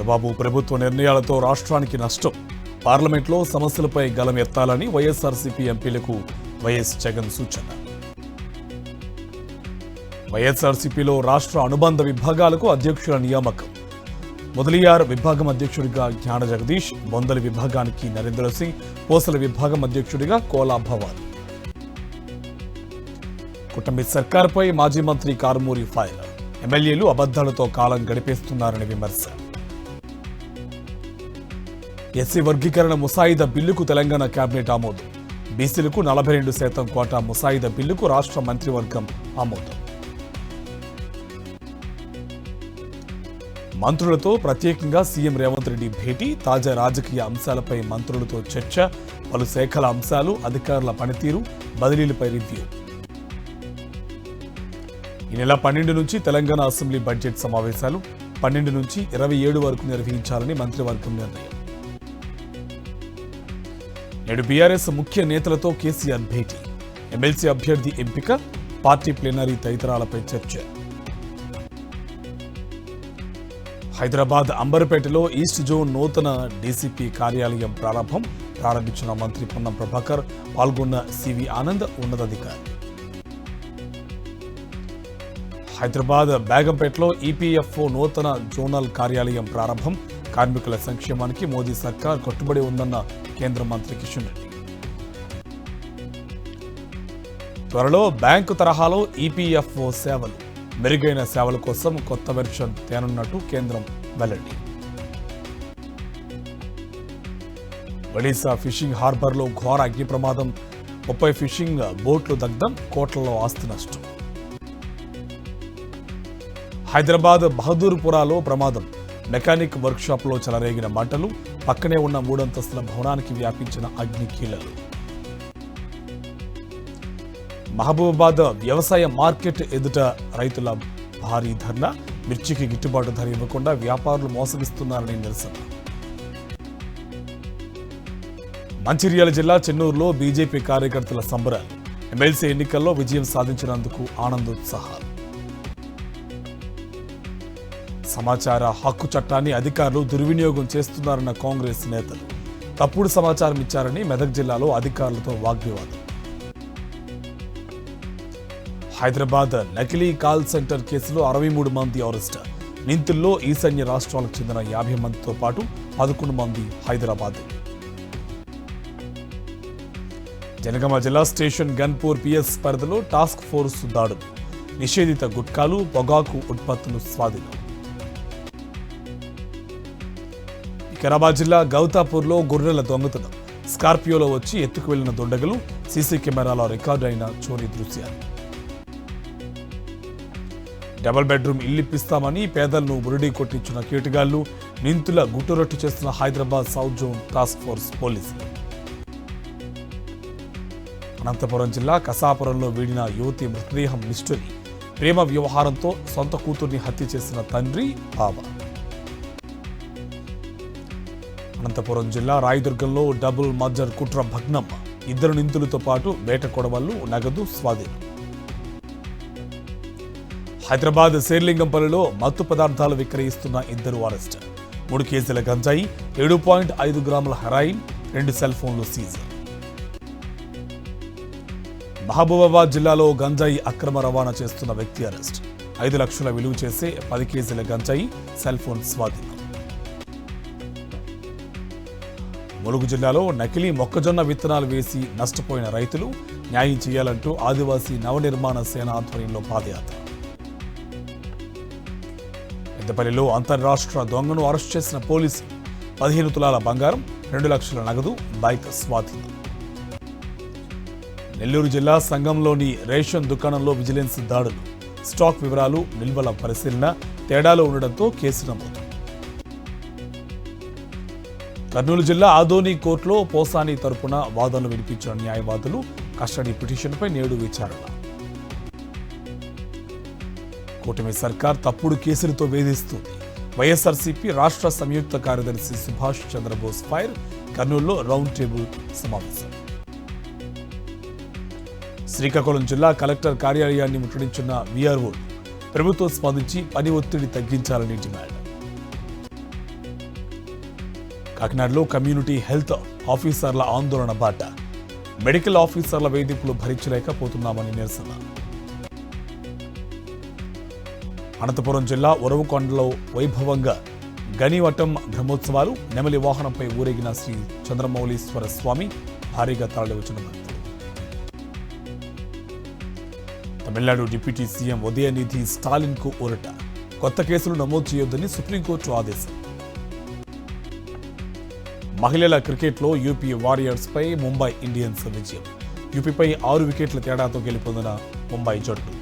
చంద్రబాబు ప్రభుత్వ నిర్ణయాలతో రాష్ట్రానికి నష్టం. పార్లమెంట్లో సమస్యలపై గలం ఎత్తాలని వైఎస్ఆర్సీపీ ఎంపీలకు వైఎస్ జగన్ సూచన. వైఎస్ఆర్సీపీలో రాష్ట్ర అనుబంధ విభాగాలకు అధ్యక్షుల నియామకం. ముదలియార్ విభాగం అధ్యక్షుడిగా జ్ఞాన జగదీష్, బొందలి విభాగానికి నరేంద్ర సింగ్, పోసల విభాగం అధ్యక్షుడిగా కోలా భవాన్. కుటుంబ సర్కార్పై మాజీ మంత్రి కారుమూరి ఫైర్. ఎమ్మెల్యేలు అబద్ధాలతో కాలం గడిపేస్తున్నారని విమర్శ. ఎస్సీ వర్గీకరణ ముసాయిదా బిల్లుకు తెలంగాణ కేబినెట్ ఆమోదం. బీసీలకు 42% కోటా ముసాయిదా బిల్లుకు రాష్ట్ర మంత్రివర్గం ఆమోదం. మంత్రులతో ప్రత్యేకంగా సీఎం రేవంత్ రెడ్డి భేటీ. తాజా రాజకీయ అంశాలపై మంత్రులతో చర్చ. పలు శాఖల అంశాలు, అధికారుల పనితీరు, బదిలీలపై రివ్యూ. ఈ నెల 12 నుంచి తెలంగాణ అసెంబ్లీ బడ్జెట్ సమావేశాలు 12 నుంచి 27 వరకు నిర్వహించాలని మంత్రివర్గం నిర్ణయం. నేడు బీఆర్ఎస్ ముఖ్య నేతలతో కేసీఆర్ భేటీ. ఎమ్మెల్సీ అభ్యర్థి ఎంపిక, పార్టీ ప్లీనరీ తదితరాలపై చర్చ. హైదరాబాద్ అంబర్పేటలో ఈస్ట్ జోన్ నూతన డీసీపీ కార్యాలయం ప్రారంభించిన మంత్రి పొన్నం ప్రభాకర్, పాల్గొన్న సివి ఆనంద్ ఉన్నతాధికారి. హైదరాబాద్ బేగంపేటలో ఈపీఎఫ్ఓ నూతన జోనల్ కార్యాలయం ప్రారంభం. కార్మికుల సంక్షేమానికి మోదీ సర్కార్ కట్టుబడి ఉందన్న కేంద్ర మంత్రి కిషన్ రెడ్డి. త్వరలో బ్యాంకు తరహాలో ఈపీఎఫ్ఓ సేవలు, మెరుగైన సేవల కోసం కొత్త వెర్షన్ తేనున్నట్టు కేంద్రం వెల్లడి. ఒడిశా ఫిషింగ్ హార్బర్లో ఘోర అగ్ని ప్రమాదం. 30 ఫిషింగ్ బోట్లు దగ్ధం, కోట్లలో ఆస్తి నష్టం. హైదరాబాద్ బహదూర్పురాలో ప్రమాదం. మెకానిక్ వర్క్షాప్లో చెలరేగిన మంటలు. పక్కనే ఉన్న 3 అంతస్తుల భవనానికి వ్యాపించిన అగ్ని కీలలు. మహబూబాబాద్ వ్యవసాయ మార్కెట్ ఎదుట రైతుల భారీ ధర్నా. మిర్చికి గిట్టుబాటు ధర ఇవ్వకుండా వ్యాపారులు మోసగిస్తున్నారని నిరసన. మంచిర్యాల జిల్లా చెన్నూరులో బీజేపీ కార్యకర్తల సంబరాలు. ఎమ్మెల్సీ ఎన్నికల్లో విజయం సాధించినందుకు ఆనందోత్సాహాలు. సమాచార హక్కు చట్టాన్ని అధికారులు దుర్వినియోగం చేస్తున్నారన్న కాంగ్రెస్ నేతలు. తప్పుడు సమాచారం ఇచ్చారని మెదక్ జిల్లాలో అధికారులతో వాగ్వివాదం. హైదరాబాద్ నకిలీ కాల్ సెంటర్ కేసులో 63 మంది అరెస్ట్. నిందితుల్లో ఈశాన్య రాష్ట్రాలకు చెందిన 50 మందితో పాటు 11 మంది హైదరాబాద్. జనగామ జిల్లా స్టేషన్ గన్పూర్ పిఎస్ పరిధిలో టాస్క్ ఫోర్స్ దాడులు. నిషేధిత గుట్కాలు, పొగాకు ఉత్పత్తులు స్వాధీనం. వికారాబాద్ జిల్లా గౌతాపూర్లో గొర్రెల దొంగతనం. స్కార్పియోలో వచ్చి ఎత్తుకు వెళ్లిన దుండగులు. సీసీ కెమెరాలో రికార్డు అయిన చోరీ దృశ్యాలు. డబుల్ బెడ్రూమ్ ఇల్లిప్పిస్తామని పేదలను బురిడీ కొట్టించిన కీటగాళ్లు. నిందితుల గుట్టురట్టు చేస్తున్న Hyderabad south zone task force పోలీసులు. అనంతపురం జిల్లా కసాపురంలో వీడిన యువతి మృతదేహం మిస్టరీ. ప్రేమ వ్యవహారంతో సొంత కూతుర్ని హత్య చేసిన తండ్రి, బావ. అనంతపురం జిల్లా రాయదుర్గంలో డబుల్ మర్డర్ కుట్ర భగ్నం. 2 నిందితులతో పాటు వేట కొడవళ్లు, నగదు స్వాధీనం. హైదరాబాద్ శేర్లింగంపల్లిలో మత్తు పదార్థాలు విక్రయిస్తున్న 2 అరెస్ట్. 3 కేజీల గంజాయి, 7.5 గ్రాముల హెరాయిన్, 2 సెల్ ఫోన్లు సీజ్. మహబూబాబాద్ జిల్లాలో గంజాయి అక్రమ రవాణా చేస్తున్న వ్యక్తి అరెస్ట్. 5 లక్షల విలువ చేసే 10 కేజీల గంజాయి, సెల్ ఫోన్ స్వాధీనం. ములుగు జిల్లాలో నకిలీ మొక్కజొన్న విత్తనాలు వేసి నష్టపోయిన రైతులు. న్యాయం చేయాలంటూ ఆదివాసీ నవనిర్మాణ సేన ఆధ్వర్యంలో పాదయాత్ర. పెద్దపల్లిలో అంతర్రాష్ట్ర దొంగను అరెస్ట్ చేసిన పోలీసులు. 15 తులాల బంగారం, 2 లక్షల నగదు, బైక్ స్వాధీనం. నెల్లూరు జిల్లా సంఘంలోని రేషన్ దుకాణంలో విజిలెన్స్ దాడులు. స్టాక్ వివరాలు, నిల్వల పరిశీలన తేడాలో ఉండడంతో కేసు నమోదు. కర్నూలు జిల్లా ఆదోని కోర్టులో పోసాని తరపున వాదనలు వినిపించిన న్యాయవాదులు. కస్టడీ పిటిషన్పై నేడు విచారణ. కూటమి సర్కార్ తప్పుడు కేసులతో వేధిస్తుంది. వైఎస్ఆర్సీపీ రాష్ట్ర సంయుక్త కార్యదర్శి సుభాష్ చంద్రబోస్ ఫైర్. కర్నూలులో రౌండ్ టేబుల్ సమావేశం. శ్రీకాకుళం జిల్లా కలెక్టర్ కార్యాలయాన్ని ముట్టడించిన వీఆర్ఓలు. ప్రభుత్వం స్పందించి పని ఒత్తిడి తగ్గించాలని డిమాండ్. కాకినాడలో కమ్యూనిటీ హెల్త్ ఆఫీసర్ల ఆందోళన బాట. మెడికల్ ఆఫీసర్ల వేధింపులు భరించలేకపోతున్నామని నిరసన. అనంతపురం జిల్లా ఉరవకొండలో వైభవంగా గనివటం బ్రహ్మోత్సవాలు. నెమలి వాహనంపై ఊరేగిన శ్రీ చంద్రమౌళీశ్వర స్వామి. భారీగా తరలివచ్చిన భక్తులు. తమిళనాడు డిప్యూటీ సీఎం ఉదయనిధి స్టాలిన్ కు ఊరట. కొత్త కేసులు నమోదు చేయొద్దని సుప్రీంకోర్టు ఆదేశం. మహిళల క్రికెట్లో యూపీ వారియర్స్ పై ముంబై ఇండియన్స్ విజయం. యూపీపై 6 వికెట్ల తేడాతో గెలుపొందిన ముంబై జట్టు.